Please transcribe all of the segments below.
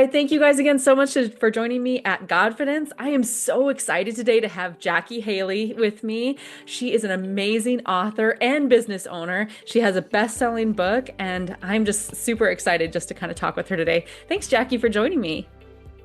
right. Thank you guys again so much for joining me at Godfidence. I am so excited today to have Jackie Haley with me. She is an amazing author and business owner. She has a best-selling book, and I'm just super excited just to kind of talk with her today. Thanks, Jackie, for joining me.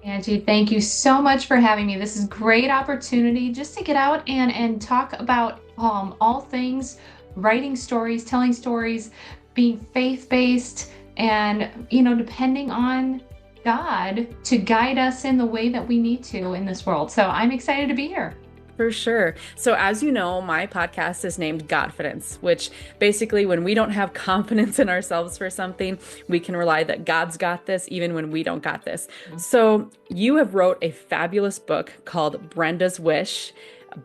Angie, thank you so much for having me. This is a great opportunity just to get out and talk about all things writing stories, telling stories, being faith-based, and depending on God to guide us in the way that we need to in this world. So I'm excited to be here. For sure. So, as you know, my podcast is named Godfidence, which basically, when we don't have confidence in ourselves for something, we can rely that God's got this, even when we don't got this. So, you have wrote a fabulous book called Brenda's Wish,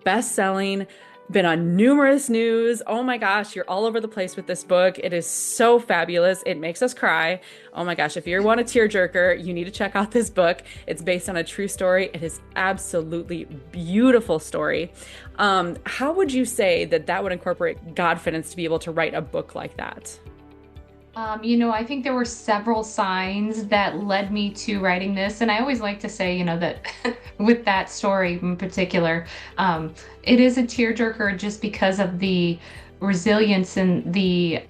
best-selling, been on numerous news. Oh my gosh, you're all over the place with this book. It is so fabulous. It makes us cry. Oh my gosh, if you want a tearjerker, you need to check out this book. It's based on a true story. It is absolutely beautiful story. How would you say that that would incorporate Godfidence to be able to write a book like that? I think there were several signs that led me to writing this. And I always like to say, that with that story in particular, it is a tearjerker just because of the resilience and the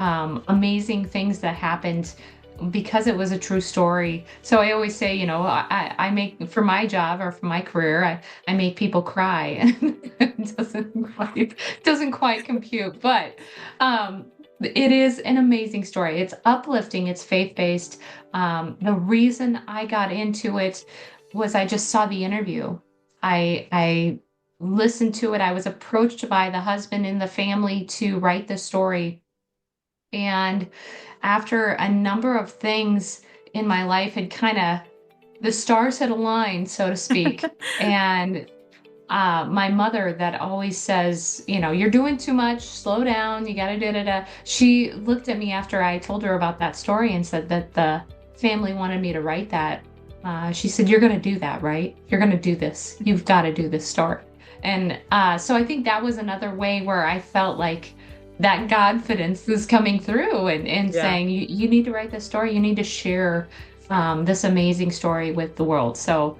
amazing things that happened because it was a true story. So I always say, I make for my job or for my career, I make people cry. It doesn't quite compute, but it is an amazing story. It's uplifting, it's faith-based. The reason I got into it was I just saw the interview. I listened to it. I was approached by the husband in the family to write the story. And after a number of things in my life had the stars had aligned, so to speak. And my mother that always says, you're doing too much, slow down, you gotta da. She looked at me after I told her about that story and said that the family wanted me to write that. She said, "You're gonna do that, right? You're gonna do this. You've got to do this story." And so I think that was another way where I felt like that confidence is coming through and Yeah. saying, you need to write this story, you need to share this amazing story with the world. So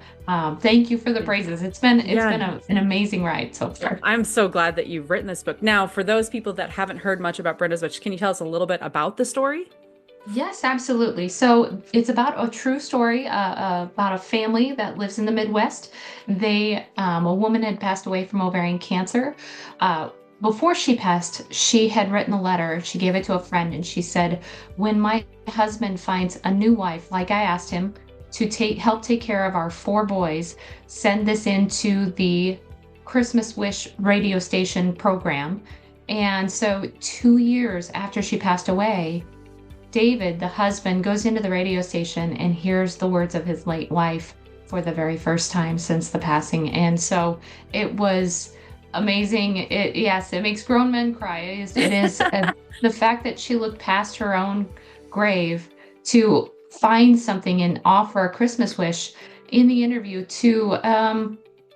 thank you for the praises. It's been Yeah. an amazing ride so far. I'm so glad that you've written this book. Now, for those people that haven't heard much about Brenda's Witch, can you tell us a little bit about the story? Yes, absolutely. So it's about a true story about a family that lives in the Midwest. A woman had passed away from ovarian cancer. Before she passed, she had written a letter. She gave it to a friend, and she said, "When my husband finds a new wife, like I asked him to help take care of our four boys, send this into the Christmas Wish radio station program." And so 2 years after she passed away, David, the husband, goes into the radio station and hears the words of his late wife for the very first time since the passing. And so it was amazing. Yes, it makes grown men cry. It is the fact that she looked past her own grave to find something and offer a Christmas wish in the interview to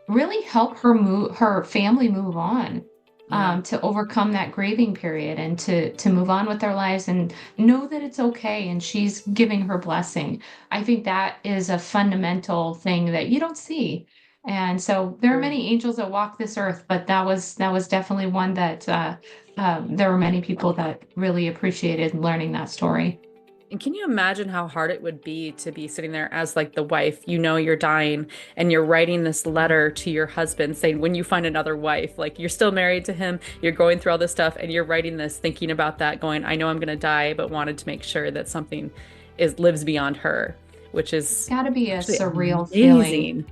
really help her family move on, Yeah. to overcome that grieving period and to move on with their lives and know that it's okay. And she's giving her blessing. I think that is a fundamental thing that you don't see. And so there are True. many angels that walk this earth, but that was definitely one that there were many people that really appreciated learning that story. And can you imagine how hard it would be to be sitting there as like the wife, you know you're dying and you're writing this letter to your husband saying when you find another wife, like you're still married to him, you're going through all this stuff and you're writing this thinking about that going, I know I'm going to die, but wanted to make sure that something is lives beyond her, which It's is got to be a actually surreal feeling. amazing.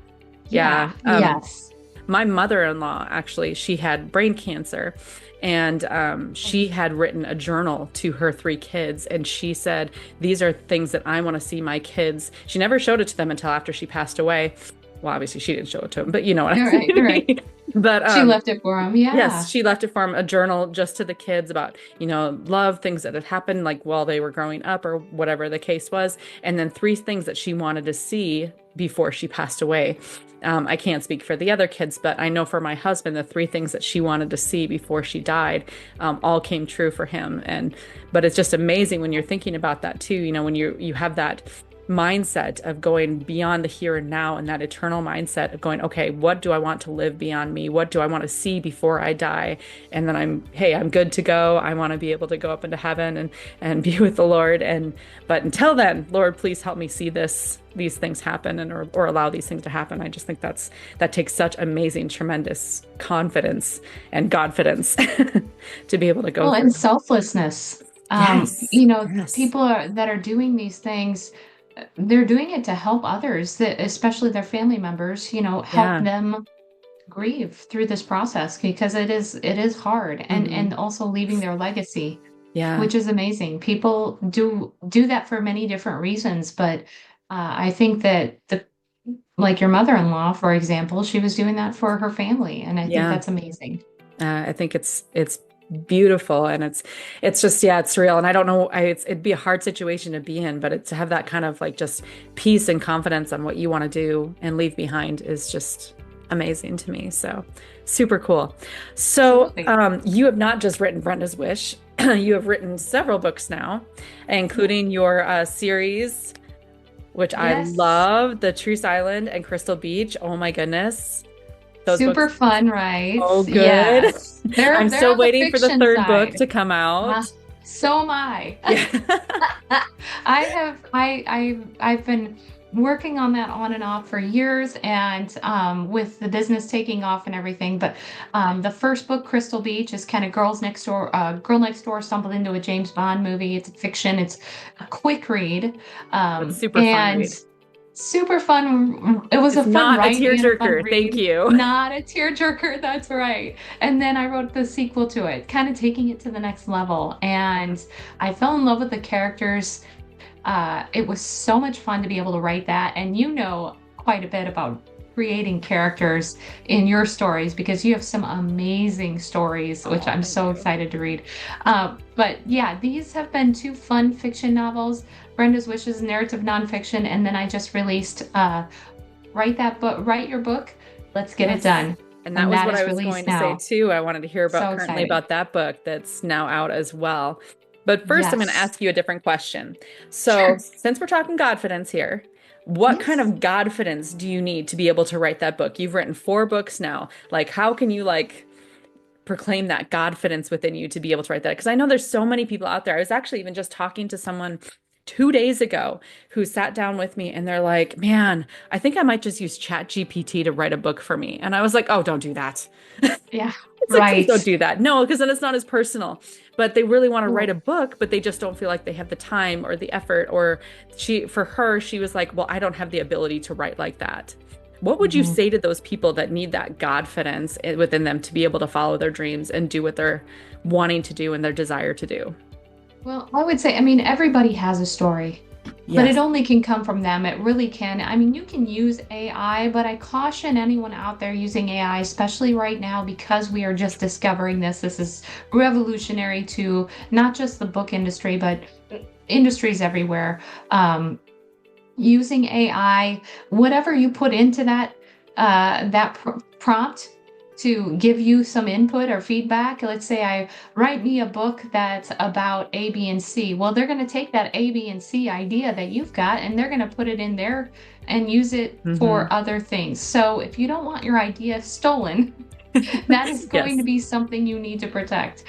Yeah. Yeah. Yes. My mother-in-law, actually, she had brain cancer, and she had written a journal to her three kids, and she said, "These are things that I want to see my kids." She never showed it to them until after she passed away. Well, obviously, she didn't show it to them, but you know what You're I right. You're right. mean. But She left it for him. yes, Yeah. she left it for him, a journal just to the kids about, love, things that had happened, like while they were growing up or whatever the case was. And then three things that she wanted to see before she passed away. I can't speak for the other kids, but I know for my husband, the three things that she wanted to see before she died, all came true for him. But it's just amazing when you're thinking about that too. When you have that mindset of going beyond the here and now, and that eternal mindset of going, okay, what do I want to live beyond me? What do I want to see before I die? And then I'm good to go. I want to be able to go up into heaven and be with the Lord. But until then, Lord, please help me see these things happen or allow these things to happen. I just think that takes such amazing, tremendous confidence and Godfidence to be able to go Well, through. and selflessness. Yes. Yes. People that are doing these things, they're doing it to help others, that especially their family members, help Yeah. them grieve through this process because it is hard, and Hmm. also leaving their legacy, Yeah. which is amazing. People do that for many different reasons, but I think that like your mother-in-law, for example, she was doing that for her family, and I think Yeah. that's amazing. I think it's beautiful, and it's just, yeah, it's real. And I don't know, it'd be a hard situation to be in, but to have that kind of like just peace and confidence on what you want to do and leave behind is just amazing to me. So super cool. So Absolutely. you have not just written Brenda's Wish, you have written several books now, Yeah. including your series, which I Yes. love, The Truce Island and Crystal Beach. Oh my goodness. Those Super books fun, are right? so good. Yes. They're I'm they're still on the waiting for the fiction third book side. to come Uh, out. so am I. Yeah. I've been working on that on and off for years, and with the business taking off and everything. But the first book, Crystal Beach, is kind of girl next door stumbled into a James Bond movie. It's fiction. It's a quick read, It's super fun and read. super fun. It was a It's fun not a write and a fun tearjerker. Thank read. you. Not a tearjerker, that's right. And then I wrote the sequel to it, kind of taking it to the next level. And I fell in love with the characters. It was so much fun to be able to write that. And you know quite a bit about creating characters in your stories because you have some amazing stories, which Oh, I'm thank so you. excited to read. But yeah, these have been two fun fiction novels. Brenda's Wishes, narrative nonfiction, and then I just released Write Your Book, Let's Get It Yes. Done. And that And was that what I is was going released to say now. too. I wanted to hear about So currently exciting. about that book that's now out as well. But first, I'm going to Yes. ask you a different question. So, Sure. since we're talking Godfidence here, what kind of Yes. Godfidence do you need to be able to write that book? You've written 4 books now. Like, how can you proclaim that Godfidence within you to be able to write that? Because I know there's so many people out there. I was actually even just talking to someone 2 days ago who sat down with me and they're like, man, I think I might just use Chat GPT to write a book for me. And I was like, oh, don't do that. Yeah. It's like, please Right. don't do that. No, because then it's not as personal. But they really want to write Cool. a book, but they just don't feel like they have the time or the effort. Or for her, she was like, well, I don't have the ability to write like that. What would you Mhm. say to those people that need that Godfidence within them to be able to follow their dreams and do what they're wanting to do and their desire to do? Well, I would say, I mean, everybody has a story, but it Yes. only can come from them. It really can. I mean, you can use AI, but I caution anyone out there using AI, especially right now, because we are just discovering this. This is revolutionary to not just the book industry, but industries everywhere. Um, Using AI, whatever you put into that prompt to give you some input or feedback. Let's say I write me a book that's about A, B, and C. Well, they're going to take that A, B, and C idea that you've got and they're going to put it in there and use it Hmm. for other things. So if you don't want your idea stolen, that is going to Yes. be something you need to protect.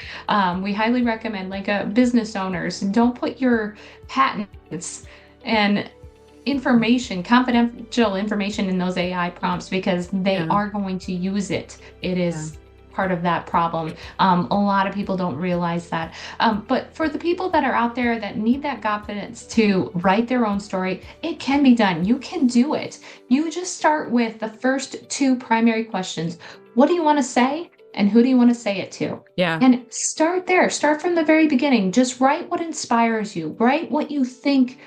We highly recommend, like business owners, don't put your patents and confidential information in those AI prompts because they Yeah. are going to use it. It Yeah. is part of that problem. A lot of people don't realize that. But for the people that are out there that need that confidence to write their own story, it can be done. You can do it. You just start with the first two primary questions. What do you want to say? And who do you want to say it to? Yeah. And start there. Start from the very beginning. Just write what inspires you. Write what you think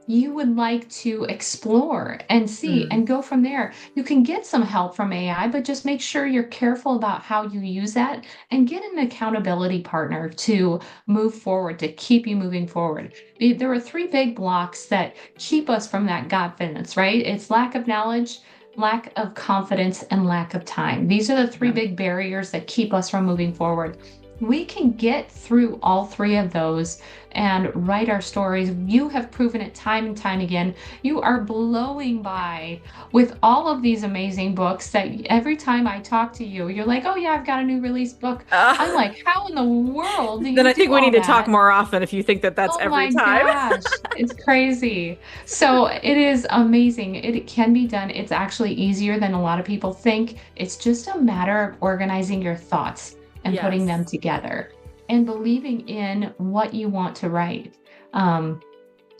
you would like to explore and see Mm. and go from there. You can get some help from AI, but just make sure you're careful about how you use that and get an accountability partner to move forward, to keep you moving forward. There are three big blocks that keep us from that Godfidence, right? It's lack of knowledge, lack of confidence, and lack of time. These are the three Yeah. big barriers that keep us from moving forward. we can get through all three of those and write our stories. You have proven it time and time again. You are blowing by with all of these amazing books that every time I talk to you, you're like, oh yeah, I've got a new release book. I'm Uh, like, how in the world do then you I think do we all need to talk that? more often if you think that that's Oh every my time. gosh, it's crazy. So it is amazing. It can be done. It's actually easier than a lot of people think. It's just a matter of organizing your thoughts and putting them Yes. together and believing in what you want to write. Um,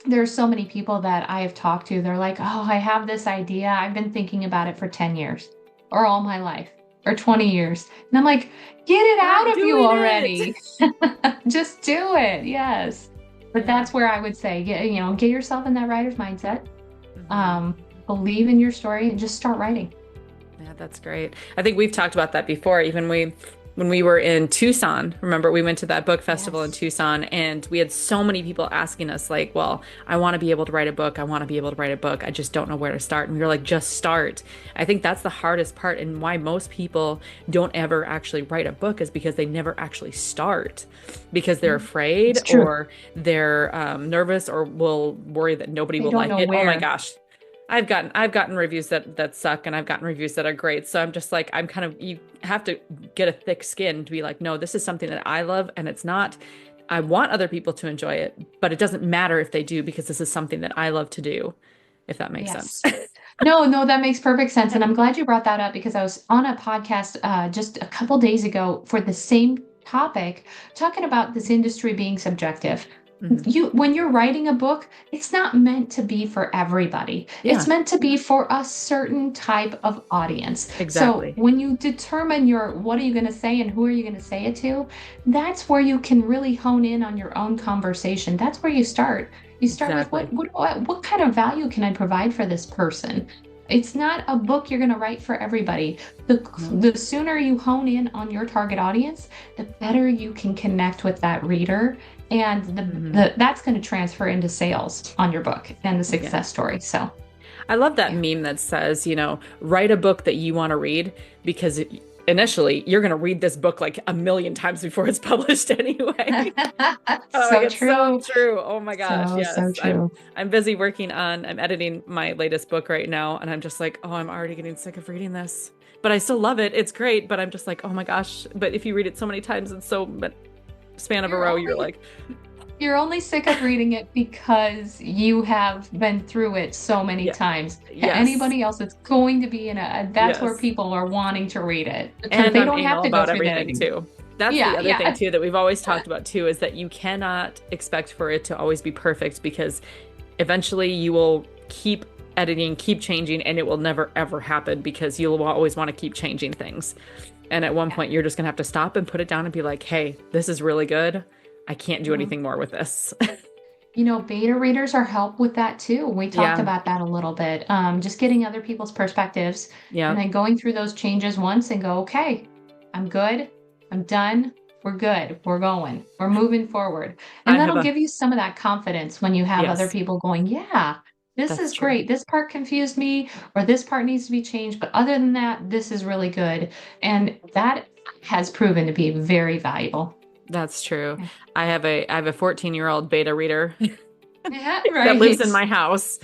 there are so many people that I have talked to. They're like, oh, I have this idea. I've been thinking about it for 10 years or all my life or 20 years. And I'm like, get it Start out of you doing it. already. Just do it. Yes. But Yeah. that's where I would say, get yourself in that writer's mindset. Hmm. Believe in your story and just start writing. Yeah, that's great. I think we've talked about that before. Even when we were in Tucson, remember we went to that book festival in Yes. Tucson and we had so many people asking us like, well, I want to be able to write a book. I want to be able to write a book. I just don't know where to start. And we were like, just start. I think that's the hardest part and why most people don't ever actually write a book is because they never actually start because they're afraid It's true. or they're nervous or will worry that nobody They will don't like know it. Oh my where. gosh. I've gotten reviews that suck and I've gotten reviews that are great. So I'm just like I'm kind of you have to get a thick skin to be like, no, this is something that I love and it's not I want other people to enjoy it, but it doesn't matter if they do because this is something that I love to do, if that makes sense. Yes. No, no, that makes perfect sense. And I'm glad you brought that up because I was on a podcast just a couple days ago for the same topic, talking about this industry being subjective. Mhm. When you're writing a book, it's not meant to be for everybody. It's Yeah, meant to be for a certain type of audience. So exactly. when you determine what are you going to say and who are you going to say it to, that's where you can really hone in on your own conversation. That's where you start. You start with Exactly. what kind of value can I provide for this person? It's not a book you're going to write for everybody. No. The sooner you hone in on your target audience, the better you can connect with that reader, and Mhm. that's going to transfer into sales on your book and the Yeah. success story. So, I love that yeah. meme that says, write a book that you want to read because initially you're going to read this book like a million times before it's published anyway. Oh, So it's so true. true. Oh my gosh, So yes. I'm true. I'm busy I'm editing my latest book right now and I'm just like, oh, I'm already getting sick of reading this. But I still love it. It's great, but I'm just like, oh my gosh. But if you read it so many times in so but span of a You're row, you're only like, you're only sick of reading it because you have been through it so many yeah, times. yes, Anybody else, it's going to be that's where yes. people are wanting to read it because And they I'm don't have anal to go about through that everything anymore. too. That's the Yeah, other thing yeah. too that we've always talked about too is that you cannot expect for it to always be perfect because eventually you will keep editing, keep changing, and it will never ever happen because you'll always want to keep changing things. And at one Yeah. point, you're just gonna have to stop and put it down and be like, hey, this is really good. I can't do Mhm. anything more with this. Beta readers are help with that too. We talked Yeah. about that a little bit. Just getting other people's perspectives and Yeah. then going through those changes once and go, okay, I'm good. I'm done. We're good. We're going. We're moving forward. I And have that'll a, give you some of that confidence when you have other yes, people going, yeah, this that's is true. great. This part confused me, or this part needs to be changed. But other than that, this is really good. And that has proven to be very valuable. That's true. Yeah, I have a 14-year-old beta reader yeah, that lives in right. my house.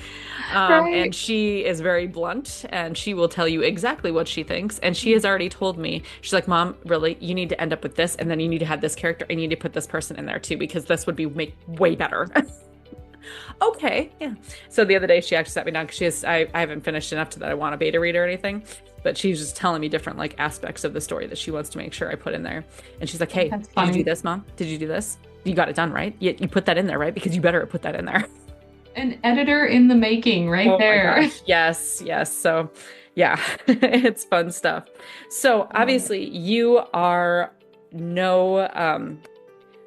And Right. she is very blunt and she will tell you exactly what she thinks. And she has already told me, she's like, Mom, really, you need to end up with this. And then you need to have this character and you need to put this person in there too, because this would be make way better. Okay. Yeah. So the other day she actually sat me down because I haven't finished enough to that I want a beta read or anything. But she's just telling me different like aspects of the story that she wants to make sure I put in there. And she's like, hey, That's did you do funny. this, Mom? Did you do this? You got it done, right? You put that in there, right? Because you better put that in there. An editor in the making right Oh my there. gosh. Yes, yes. So, yeah, it's fun stuff. So, I love it. obviously, you are no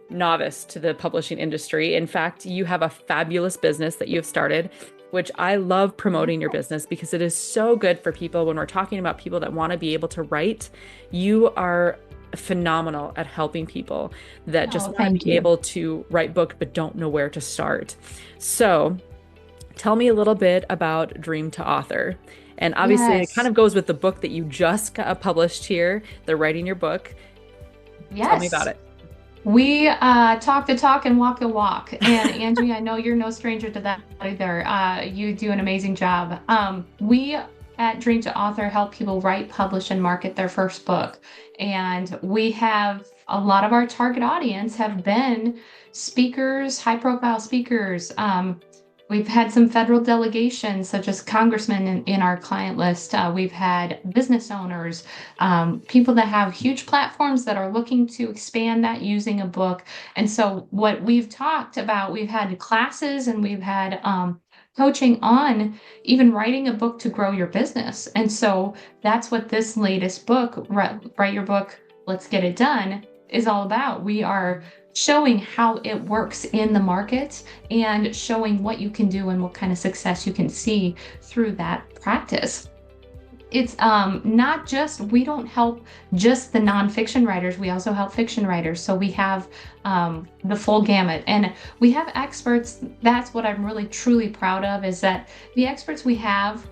novice to the publishing industry. In fact, you have a fabulous business that you have started, which I love promoting your business because it is so good for people when we're talking about people that want to be able to write. You are phenomenal at helping people that just Oh, want to thank be you. able to write book but don't know where to start. So, tell me a little bit about Dream to Author. And obviously, it kind Yes. of goes with the book that you just got published here, the writing your book. Tell me about Yes. it. We talk the talk and walk the walk. And Angie, I know you're no stranger to that either. You do an amazing job. We at Dream to Author help people write, publish, and market their first book. And we have a lot of our target audience have been speakers, high profile speakers. We've had some federal delegations, such as congressmen in our client list. We've had business owners, people that have huge platforms that are looking to expand that using a book. And so, what we've talked about, we've had classes and we've had coaching on even writing a book to grow your business. And so, that's what this latest book, Write Your Book, Let's Get It Done, is all about. We are showing how it works in the market and showing what you can do and what kind of success you can see through that practice. It's not just, we don't help just the nonfiction writers, we also help fiction writers. So we have the full gamut, and we have experts. That's what I'm really truly proud of, is that the experts we have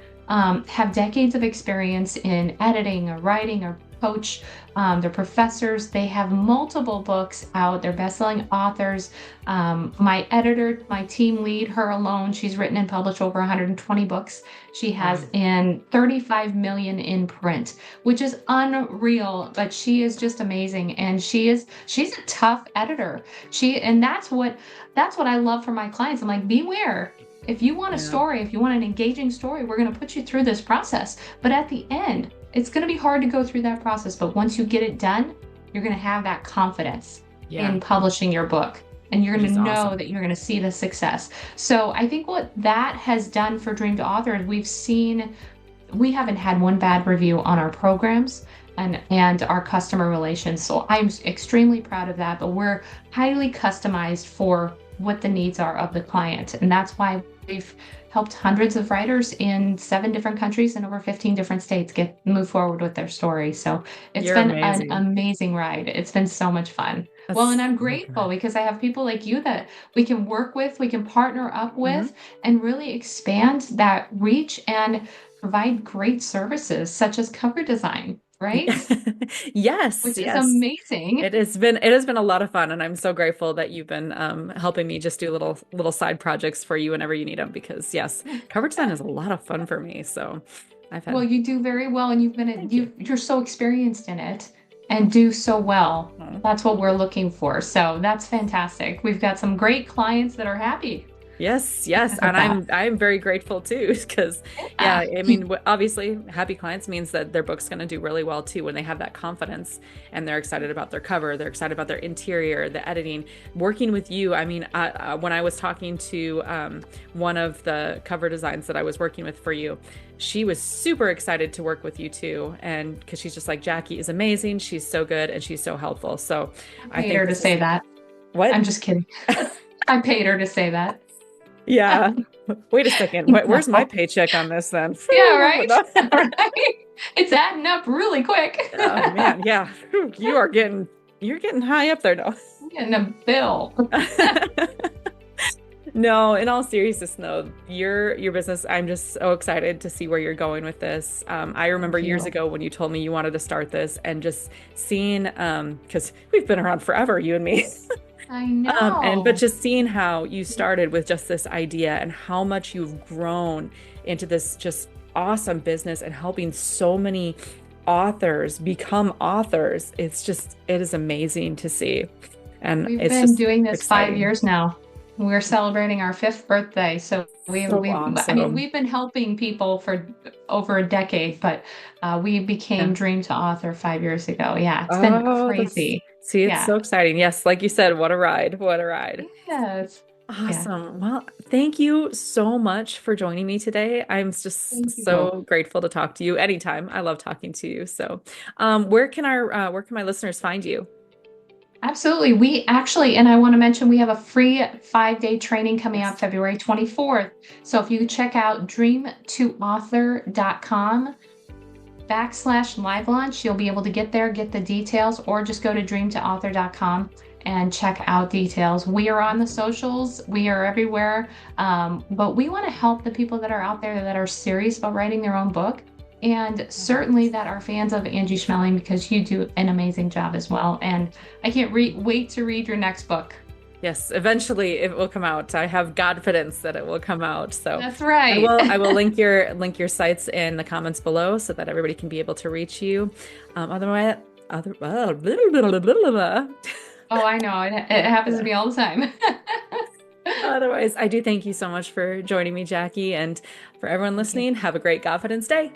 decades of experience in editing or writing or coach. They're professors. They have multiple books out. They're best-selling authors. My editor, my team lead, her alone, she's written and published over 120 books. She has in 35 million in print, which is unreal, but she is just amazing. And she's a tough editor. And that's what I love for my clients. I'm like, beware. If you want a story, if you want an engaging story, we're going to put you through this process. But at the end, it's going to be hard to go through that process. But once you get it done, you're going to have that confidence in publishing your book. And you're going to know that you're going to see the success. So I think what that has done for Dream to Author is we haven't had one bad review on our programs and our customer relations. So I'm extremely proud of that. But we're highly customized for what the needs are of the client. And that's why we've helped hundreds of writers in 7 different countries and over 15 different states move forward with their story. So it's been an amazing ride. It's been so much fun. And I'm grateful because I have people like you that we can work with, we can partner up with, and really expand that reach and provide great services such as cover design. Right? Yes. Which is amazing. It has been a lot of fun, and I'm so grateful that you've been helping me just do little side projects for you whenever you need them, because yes, cover design is a lot of fun for me. So well, you do very well, and you're so experienced in it and do so well. That's what we're looking for. So that's fantastic. We've got some great clients that are happy. Yes. And I'm very grateful too, because I mean, obviously happy clients means that their book's going to do really well too, when they have that confidence and they're excited about their cover, they're excited about their interior, the editing, working with you. I mean, when I was talking to one of the cover designs that I was working with for you, she was super excited to work with you too. And because she's just like, Jackie is amazing. She's so good and she's so helpful. So I paid her to say that. What? I'm just kidding. I paid her to say that. Yeah. Wait a second. Where's my paycheck on this then? Yeah, right? Right? It's adding up really quick. Oh man, yeah. You're getting high up there now. I'm getting a bill. No, in all seriousness, no, your business, I'm just so excited to see where you're going with this. I remember years ago when you told me you wanted to start this, and just seeing, because we've been around forever, you and me. I know. But just seeing how you started with just this idea and how much you've grown into this just awesome business and helping so many authors become authors. It is amazing to see. And we've been doing this exciting. 5 years now. We're celebrating our 5th birthday. So awesome. I mean, we've been helping people for over a decade, but we became Dream to Author 5 years ago. Yeah, it's been crazy. See, it's so exciting. Yes, like you said, what a ride. What a ride. Yes. Awesome. Yeah. Well, thank you so much for joining me today. I'm just so grateful to talk to you anytime. I love talking to you. So where can my listeners find you? Absolutely. We actually, and I want to mention, we have a free 5-day training coming out February 24th. So if you check out dream2author.com/live launch, you'll be able to get the details, or just go to dream2author.com and check out details. We are on the socials. We are everywhere. But we want to help the people that are out there that are serious about writing their own book and certainly Yes. that are fans of Angie Schmeling, because you do an amazing job as well. And I can't wait to read your next book. Yes, eventually it will come out. I have Godfidence that it will come out. So That's right. I will link your sites in the comments below so that everybody can be able to reach you. Otherwise, other Oh, I know. It happens to me all the time. otherwise, I do thank you so much for joining me, Jackie, and for everyone Thank you. listening, have a great Godfidence day.